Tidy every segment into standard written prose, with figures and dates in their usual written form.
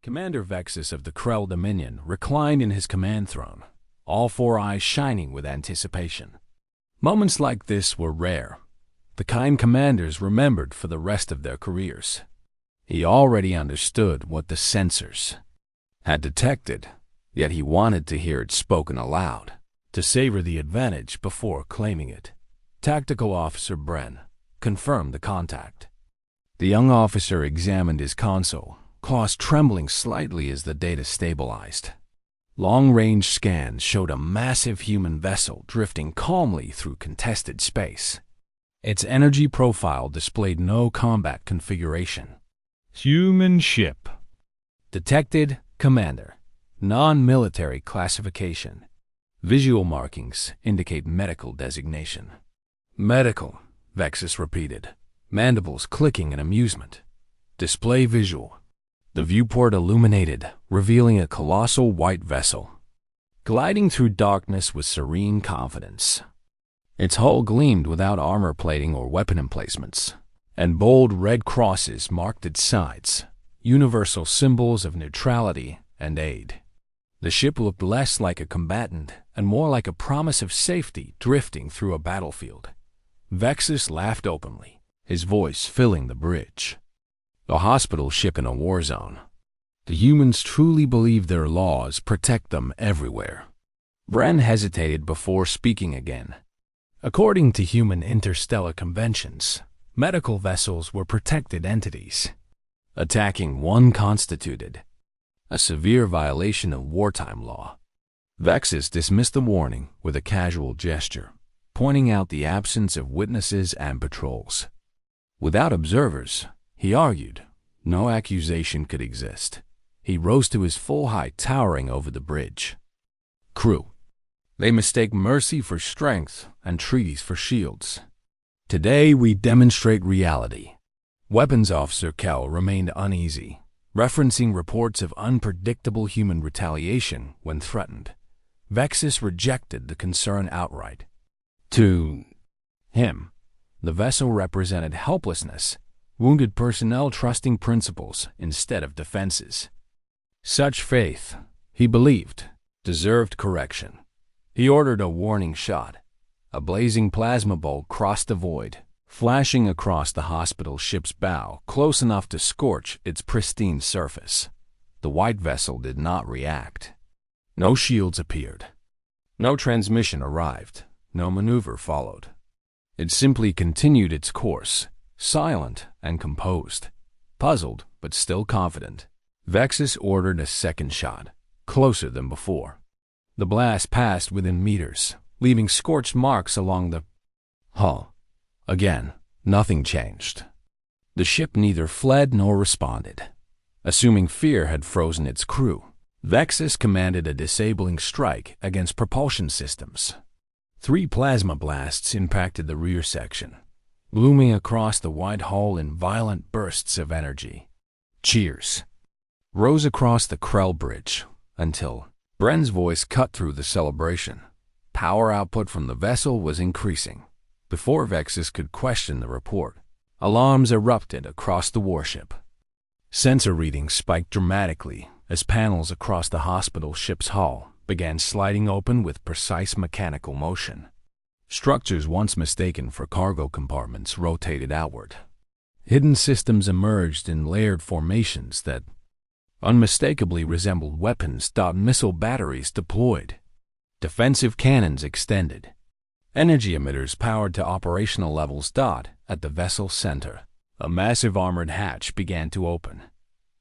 Commander Vexus of the Krell Dominion reclined in his command throne, all four eyes shining with anticipation. Moments like this were rare, the kind commanders remembered for the rest of their careers. He already understood what the sensors had detected, yet he wanted to hear it spoken aloud, to savor the advantage before claiming it. Tactical Officer Bren confirmed the contact. The young officer examined his console, claws trembling slightly as the data stabilized. Long-range scans showed a massive human vessel drifting calmly through contested space. Its energy profile displayed no combat configuration. Human ship. Detected, Commander. Non-military classification. Visual markings indicate medical designation. Medical, Vexus repeated, mandibles clicking in amusement. Display visual. The viewport illuminated, revealing a colossal white vessel, gliding through darkness with serene confidence. Its hull gleamed without armor plating or weapon emplacements, and bold red crosses marked its sides, universal symbols of neutrality and aid. The ship looked less like a combatant and more like a promise of safety drifting through a battlefield. Vexus laughed openly, his voice filling the bridge. A hospital ship in a war zone. The humans truly believe their laws protect them everywhere. Bren hesitated before speaking again. According to human interstellar conventions, medical vessels were protected entities. Attacking one constituted a severe violation of wartime law. Vexus dismissed the warning with a casual gesture, pointing out the absence of witnesses and patrols. Without observers, he argued, no accusation could exist. He rose to his full height, towering over the bridge. Crew. They mistake mercy for strength and treaties for shields. Today we demonstrate reality. Weapons Officer Kell remained uneasy, referencing reports of unpredictable human retaliation when threatened. Vexus rejected the concern outright. To him, the vessel represented helplessness, wounded personnel trusting principles instead of defenses. Such faith, he believed, deserved correction. He ordered a warning shot. A blazing plasma bolt crossed the void, flashing across the hospital ship's bow close enough to scorch its pristine surface. The white vessel did not react. No shields appeared. No transmission arrived. No maneuver followed. It simply continued its course, silent and composed, puzzled but still confident. Vexus ordered a second shot, closer than before. The blast passed within meters, leaving scorched marks along the hull. Again, nothing changed. The ship neither fled nor responded. Assuming fear had frozen its crew, Vexus commanded a disabling strike against propulsion systems. 3 plasma blasts impacted the rear section, looming across the wide hull in violent bursts of energy. Cheers rose across the Krell Bridge until Bren's voice cut through the celebration. Power output from the vessel was increasing. Before Vexus could question the report, alarms erupted across the warship. Sensor readings spiked dramatically as panels across the hospital ship's hull began sliding open with precise mechanical motion. Structures once mistaken for cargo compartments rotated outward. Hidden systems emerged in layered formations that unmistakably resembled weapons. Missile batteries deployed. Defensive cannons extended. Energy emitters powered to operational levels. At the vessel's center, a massive armored hatch began to open.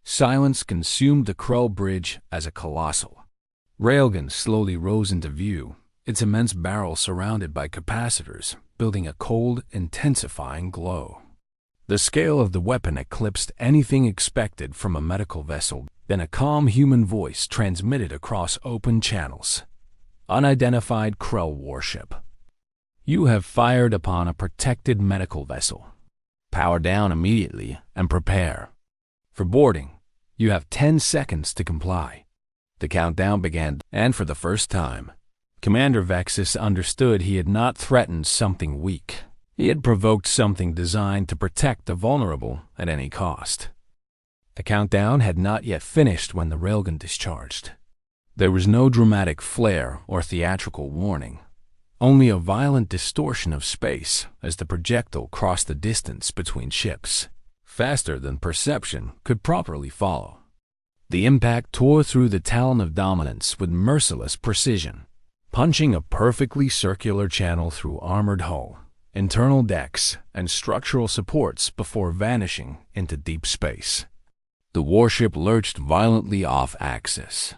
Silence consumed the Krell Bridge as a colossal Railgun slowly rose into view, its immense barrel surrounded by capacitors, building a cold, intensifying glow. The scale of the weapon eclipsed anything expected from a medical vessel. Then a calm human voice transmitted across open channels. Unidentified Krell warship. You have fired upon a protected medical vessel. Power down immediately and prepare. For boarding, you have 10 seconds to comply. The countdown began, and for the first time, Commander Vexus understood he had not threatened something weak. He had provoked something designed to protect the vulnerable at any cost. The countdown had not yet finished when the railgun discharged. There was no dramatic flare or theatrical warning, only a violent distortion of space as the projectile crossed the distance between ships, faster than perception could properly follow. The impact tore through the talon of dominance with merciless precision, punching a perfectly circular channel through armored hull, internal decks, and structural supports before vanishing into deep space. The warship lurched violently off axis.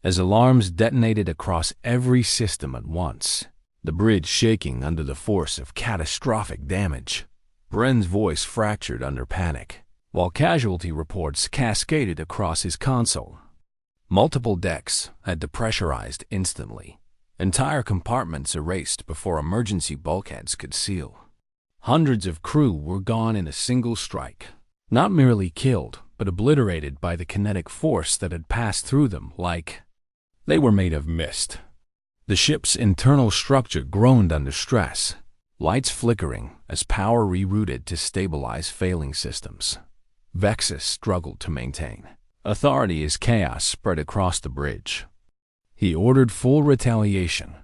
As alarms detonated across every system at once, the bridge shaking under the force of catastrophic damage, Bren's voice fractured under panic, while casualty reports cascaded across his console. Multiple decks had depressurized instantly, entire compartments erased before emergency bulkheads could seal. Hundreds of crew were gone in a single strike, not merely killed, but obliterated by the kinetic force that had passed through them like they were made of mist. The ship's internal structure groaned under stress, lights flickering as power rerouted to stabilize failing systems. Vexus struggled to maintain authority as chaos spread across the bridge. He ordered full retaliation,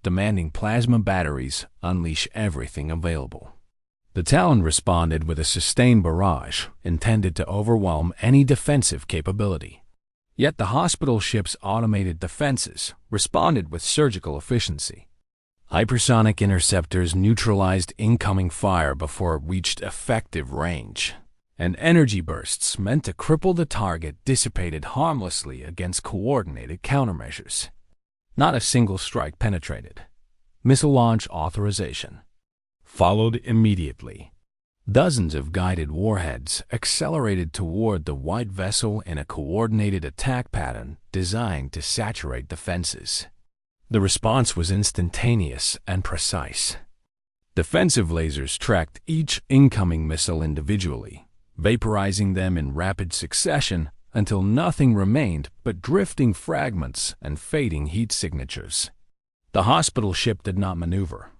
demanding plasma batteries unleash everything available. The Talon responded with a sustained barrage intended to overwhelm any defensive capability. Yet the hospital ship's automated defenses responded with surgical efficiency. Hypersonic interceptors neutralized incoming fire before it reached effective range, and energy bursts meant to cripple the target dissipated harmlessly against coordinated countermeasures. Not a single strike penetrated. Missile launch authorization followed immediately. Dozens of guided warheads accelerated toward the white vessel in a coordinated attack pattern designed to saturate defenses. The response was instantaneous and precise. Defensive lasers tracked each incoming missile individually, vaporizing them in rapid succession until nothing remained but drifting fragments and fading heat signatures. The hospital ship did not maneuver.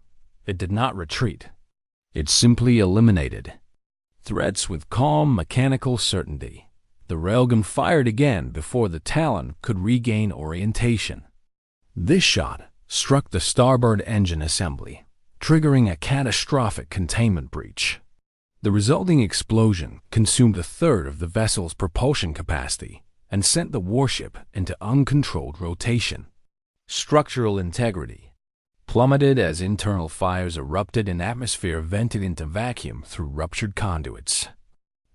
It did not retreat. It simply eliminated threats with calm mechanical certainty. The railgun fired again before the Talon could regain orientation. This shot struck the starboard engine assembly, triggering a catastrophic containment breach. The resulting explosion consumed a third of the vessel's propulsion capacity and sent the warship into uncontrolled rotation. Structural integrity plummeted as internal fires erupted and atmosphere vented into vacuum through ruptured conduits.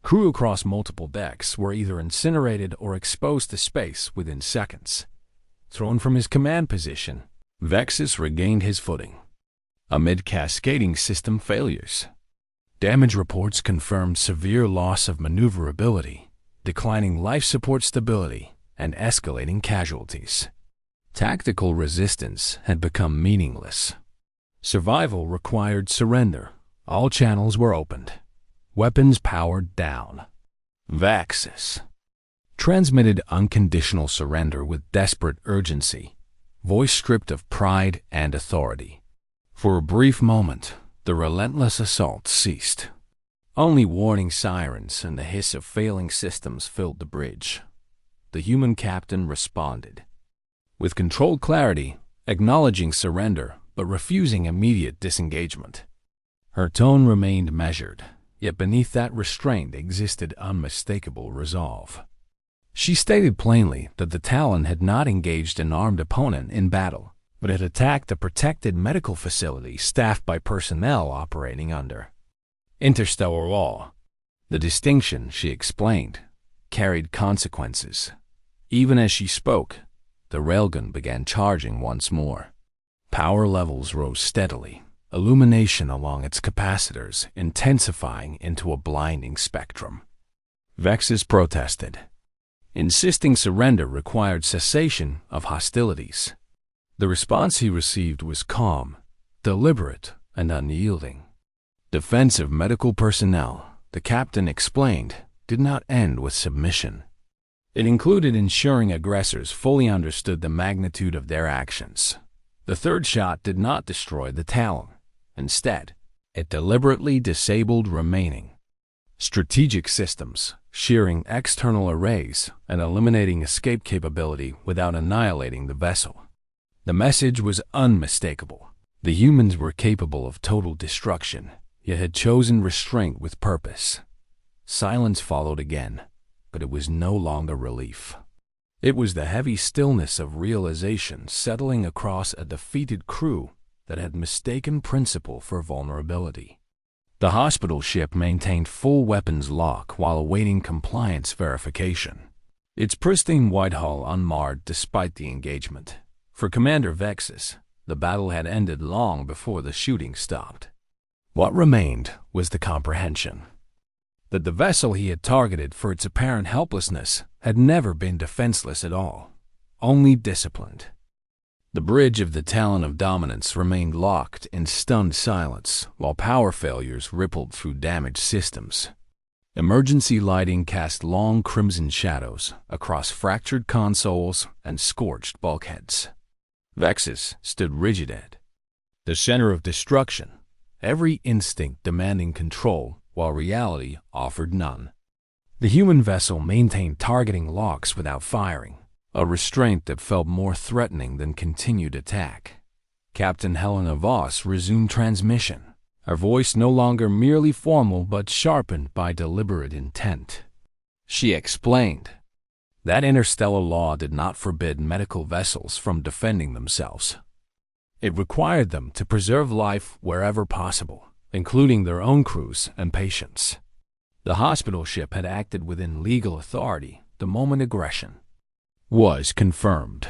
Crew across multiple decks were either incinerated or exposed to space within seconds. Thrown from his command position, Vexus regained his footing. Amid cascading system failures, damage reports confirmed severe loss of maneuverability, declining life support stability, and escalating casualties. Tactical resistance had become meaningless. Survival required surrender. All channels were opened. Weapons powered down. Vexus transmitted unconditional surrender with desperate urgency, voice stripped of pride and authority. For a brief moment, the relentless assault ceased. Only warning sirens and the hiss of failing systems filled the bridge. The human captain responded with controlled clarity, acknowledging surrender but refusing immediate disengagement. Her tone remained measured, yet beneath that restraint existed unmistakable resolve. She stated plainly that the Talon had not engaged an armed opponent in battle, but had attacked a protected medical facility staffed by personnel operating under interstellar law. The distinction, she explained, carried consequences. Even as she spoke, the railgun began charging once more. Power levels rose steadily, illumination along its capacitors intensifying into a blinding spectrum. Vexus protested, insisting surrender required cessation of hostilities. The response he received was calm, deliberate, and unyielding. Defensive medical personnel, the captain explained, did not end with submission. It included ensuring aggressors fully understood the magnitude of their actions. The third shot did not destroy the Talon. Instead, it deliberately disabled remaining. strategic systems, shearing external arrays and eliminating escape capability without annihilating the vessel. The message was unmistakable. The humans were capable of total destruction, yet had chosen restraint with purpose. Silence followed again, but it was no longer relief. It was the heavy stillness of realization settling across a defeated crew that had mistaken principle for vulnerability. The hospital ship maintained full weapons lock while awaiting compliance verification. Its pristine white hull unmarred despite the engagement. For Commander Vexus, the battle had ended long before the shooting stopped. What remained was the comprehension that the vessel he had targeted for its apparent helplessness had never been defenseless at all, only disciplined. The bridge of the Talon of Dominance remained locked in stunned silence while power failures rippled through damaged systems. Emergency lighting cast long crimson shadows across fractured consoles and scorched bulkheads. Vexus stood rigid at the center of destruction, every instinct demanding control while reality offered none. The human vessel maintained targeting locks without firing, a restraint that felt more threatening than continued attack. Captain Helena Voss resumed transmission, her voice no longer merely formal but sharpened by deliberate intent. She explained that interstellar law did not forbid medical vessels from defending themselves. It required them to preserve life wherever possible, including their own crews and patients. The hospital ship had acted within legal authority the moment aggression was confirmed.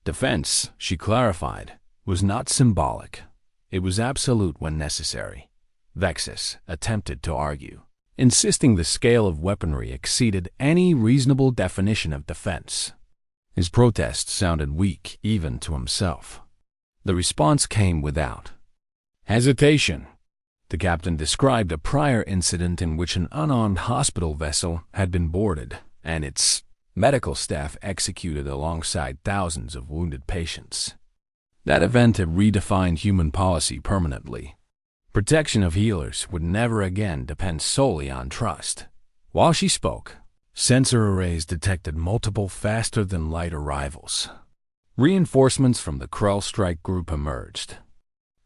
Defense, she clarified, was not symbolic. It was absolute when necessary. Vexus attempted to argue, insisting the scale of weaponry exceeded any reasonable definition of defense. His protest sounded weak even to himself. The response came without hesitation. The captain described a prior incident in which an unarmed hospital vessel had been boarded and its medical staff executed alongside thousands of wounded patients. That event had redefined human policy permanently. Protection of healers would never again depend solely on trust. While she spoke, sensor arrays detected multiple faster-than-light arrivals. Reinforcements from the Krell strike group emerged.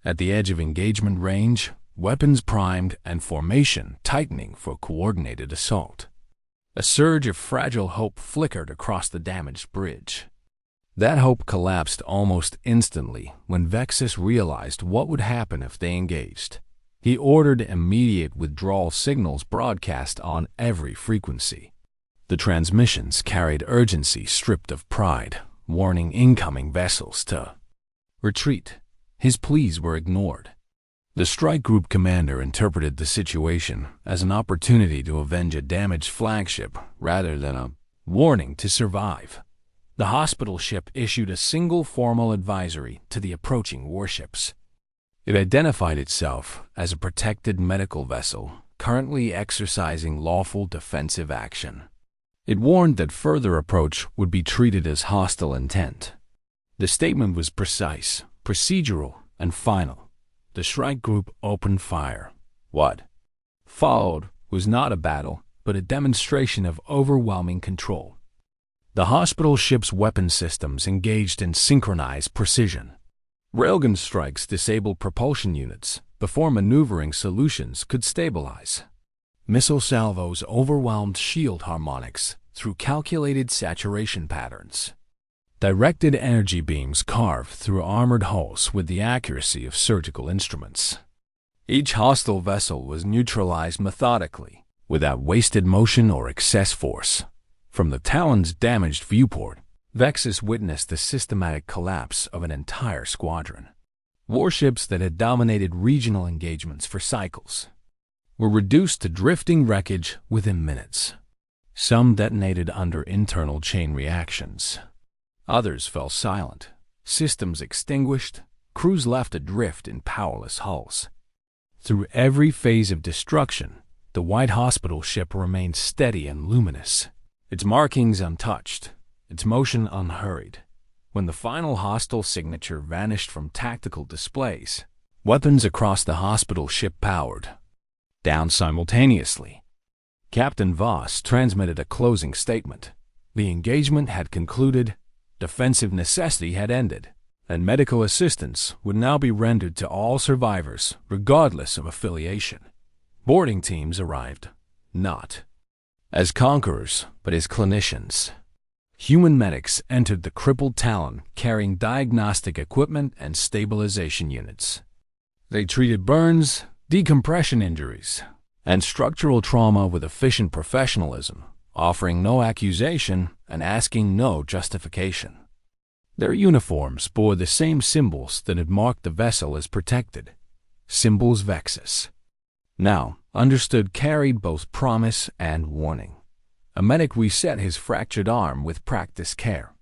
At the edge of engagement range, weapons primed and formation tightening for coordinated assault. A surge of fragile hope flickered across the damaged bridge. That hope collapsed almost instantly when Vexus realized what would happen if they engaged. He ordered immediate withdrawal signals broadcast on every frequency. The transmissions carried urgency stripped of pride, warning incoming vessels to retreat. His pleas were ignored. The strike group commander interpreted the situation as an opportunity to avenge a damaged flagship rather than a warning to survive. The hospital ship issued a single formal advisory to the approaching warships. It identified itself as a protected medical vessel currently exercising lawful defensive action. It warned that further approach would be treated as hostile intent. The statement was precise, procedural, and final. The strike group opened fire. What followed was not a battle, but a demonstration of overwhelming control. The hospital ship's weapon systems engaged in synchronized precision. Railgun strikes disabled propulsion units before maneuvering solutions could stabilize. Missile salvos overwhelmed shield harmonics through calculated saturation patterns. Directed energy beams carved through armored hulls with the accuracy of surgical instruments. Each hostile vessel was neutralized methodically, without wasted motion or excess force. From the Talon's damaged viewport, Vexus witnessed the systematic collapse of an entire squadron. Warships that had dominated regional engagements for cycles were reduced to drifting wreckage within minutes. Some detonated under internal chain reactions. Others fell silent, systems extinguished, crews left adrift in powerless hulls. Through every phase of destruction, the white hospital ship remained steady and luminous, its markings untouched, its motion unhurried. When the final hostile signature vanished from tactical displays, weapons across the hospital ship powered down simultaneously. Captain Voss transmitted a closing statement. The engagement had concluded, defensive necessity had ended, and medical assistance would now be rendered to all survivors, regardless of affiliation. Boarding teams arrived, not as conquerors, but as clinicians. Human medics entered the crippled Talon carrying diagnostic equipment and stabilization units. They treated burns, decompression injuries, and structural trauma with efficient professionalism, offering no accusation and asking no justification. Their uniforms bore the same symbols that had marked the vessel as protected, symbols Vexus. Now, understood carried both promise and warning. A medic reset his fractured arm with practiced care,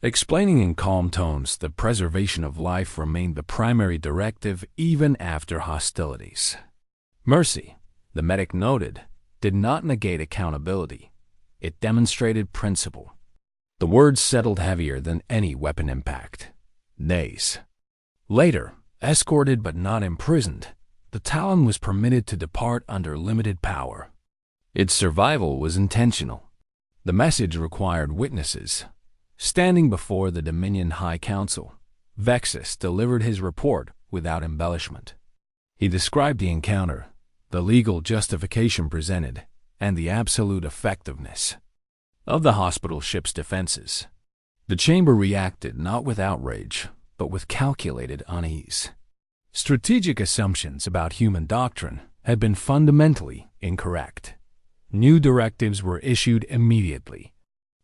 explaining in calm tones that preservation of life remained the primary directive even after hostilities. Mercy, the medic noted, did not negate accountability. It demonstrated principle. The words settled heavier than any weapon impact. Days later, escorted but not imprisoned, the Talon was permitted to depart under limited power. Its survival was intentional. The message required witnesses. Standing before the Dominion High Council, Vexus delivered his report without embellishment. He described the encounter, the legal justification presented, and the absolute effectiveness of the hospital ship's defenses. The chamber reacted not with outrage, but with calculated unease. Strategic assumptions about human doctrine had been fundamentally incorrect. New directives were issued immediately.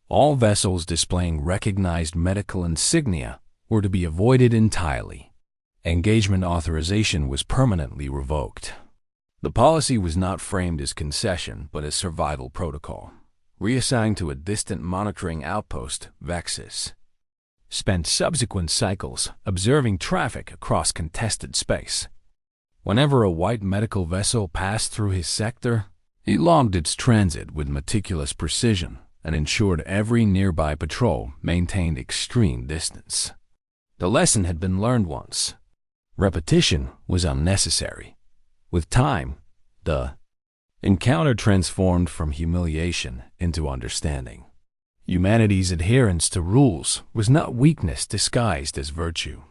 All vessels displaying recognized medical insignia were to be avoided entirely. Engagement authorization was permanently revoked. The policy was not framed as concession but as survival protocol. Reassigned to a distant monitoring outpost, Vexus spent subsequent cycles observing traffic across contested space. Whenever a white medical vessel passed through his sector, he logged its transit with meticulous precision and ensured every nearby patrol maintained extreme distance. The lesson had been learned once. Repetition was unnecessary. With time, the encounter transformed from humiliation into understanding. Humanity's adherence to rules was not weakness disguised as virtue.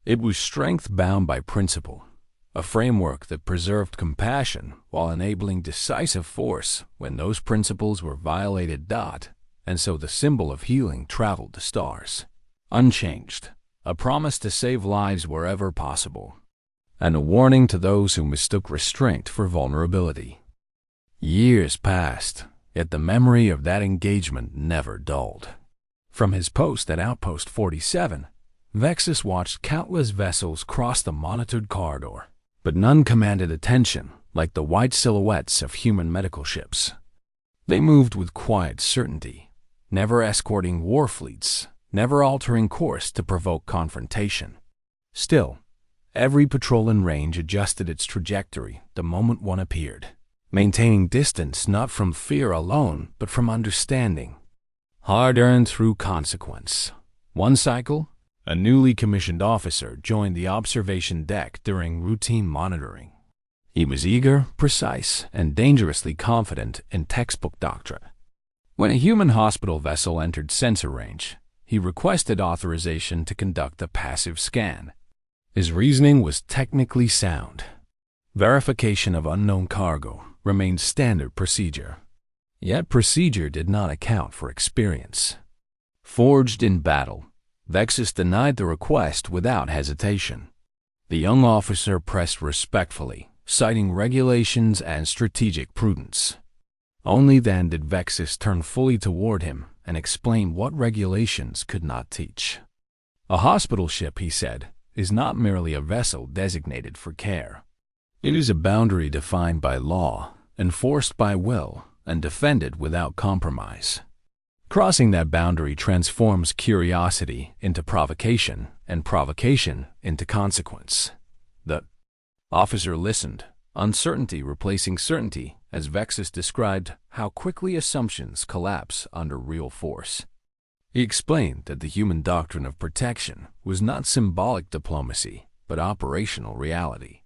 It was strength bound by principle, a framework that preserved compassion while enabling decisive force when those principles were violated. And so the symbol of healing traveled to stars, unchanged, a promise to save lives wherever possible, and a warning to those who mistook restraint for vulnerability. Years passed, yet the memory of that engagement never dulled. From his post at Outpost 47, Vexus watched countless vessels cross the monitored corridor, but none commanded attention like the white silhouettes of human medical ships. They moved with quiet certainty, never escorting war fleets, never altering course to provoke confrontation. Still, every patrol in range adjusted its trajectory the moment one appeared, maintaining distance not from fear alone, but from understanding, hard-earned through consequence. One cycle, a newly commissioned officer joined the observation deck during routine monitoring. He was eager, precise, and dangerously confident in textbook doctrine. When a human hospital vessel entered sensor range, he requested authorization to conduct a passive scan. His reasoning was technically sound. Verification of unknown cargo remained standard procedure. Yet procedure did not account for experience. Forged in battle, Vexus denied the request without hesitation. The young officer pressed respectfully, citing regulations and strategic prudence. Only then did Vexus turn fully toward him and explain what regulations could not teach. A hospital ship, he said, is not merely a vessel designated for care. It is a boundary defined by law, enforced by will, and defended without compromise. Crossing that boundary transforms curiosity into provocation and provocation into consequence. The officer listened, uncertainty replacing certainty, as Vexus described how quickly assumptions collapse under real force. He explained that the human doctrine of protection was not symbolic diplomacy, but operational reality.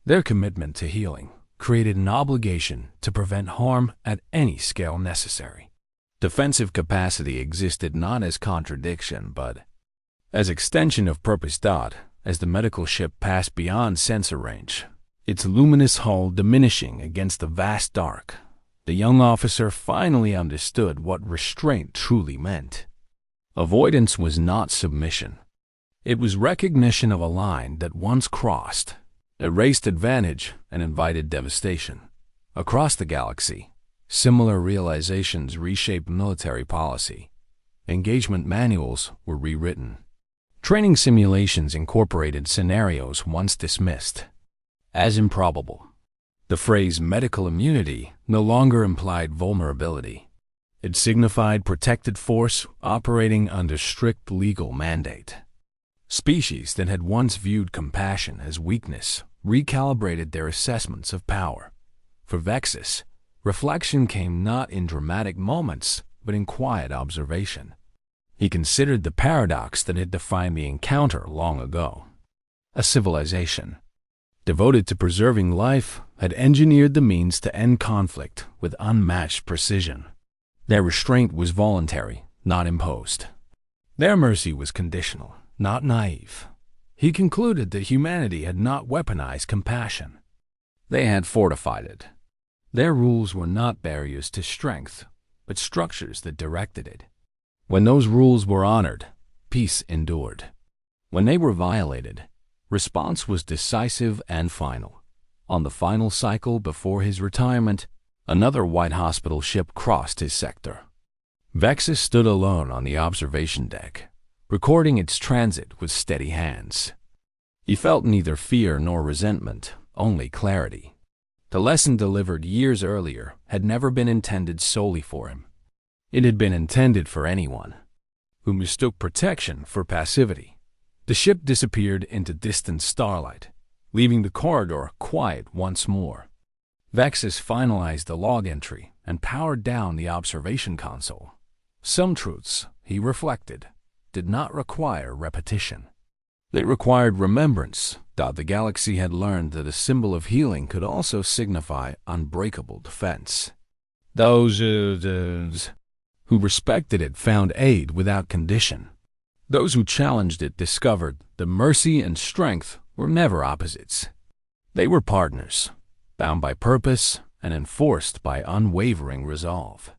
Their commitment to healing, created an obligation to prevent harm at any scale necessary. Defensive capacity existed not as contradiction, but as extension of purpose. As the medical ship passed beyond sensor range, its luminous hull diminishing against the vast dark, the young officer finally understood what restraint truly meant. Avoidance was not submission. It was recognition of a line that once crossed, erased advantage and invited devastation. Across the galaxy, similar realizations reshaped military policy. Engagement manuals were rewritten. Training simulations incorporated scenarios once dismissed as improbable. The phrase medical immunity no longer implied vulnerability. It signified protected force operating under strict legal mandate. Species that had once viewed compassion as weakness recalibrated their assessments of power. For Vexus, reflection came not in dramatic moments, but in quiet observation. He considered the paradox that had defined the encounter long ago. A civilization, devoted to preserving life, had engineered the means to end conflict with unmatched precision. Their restraint was voluntary, not imposed. Their mercy was conditional, not naive. He concluded that humanity had not weaponized compassion. They had fortified it. Their rules were not barriers to strength, but structures that directed it. When those rules were honored, peace endured. When they were violated, response was decisive and final. On the final cycle before his retirement, another White Hospital ship crossed his sector. Vexus stood alone on the observation deck, recording its transit with steady hands. He felt neither fear nor resentment, only clarity. The lesson delivered years earlier had never been intended solely for him. It had been intended for anyone who mistook protection for passivity. The ship disappeared into distant starlight, leaving the corridor quiet once more. Vexus finalized the log entry and powered down the observation console. Some truths, he reflected, did not require repetition. They required remembrance. The galaxy had learned that a symbol of healing could also signify unbreakable defense. Those who respected it found aid without condition. Those who challenged it discovered that mercy and strength were never opposites. They were partners, bound by purpose and enforced by unwavering resolve.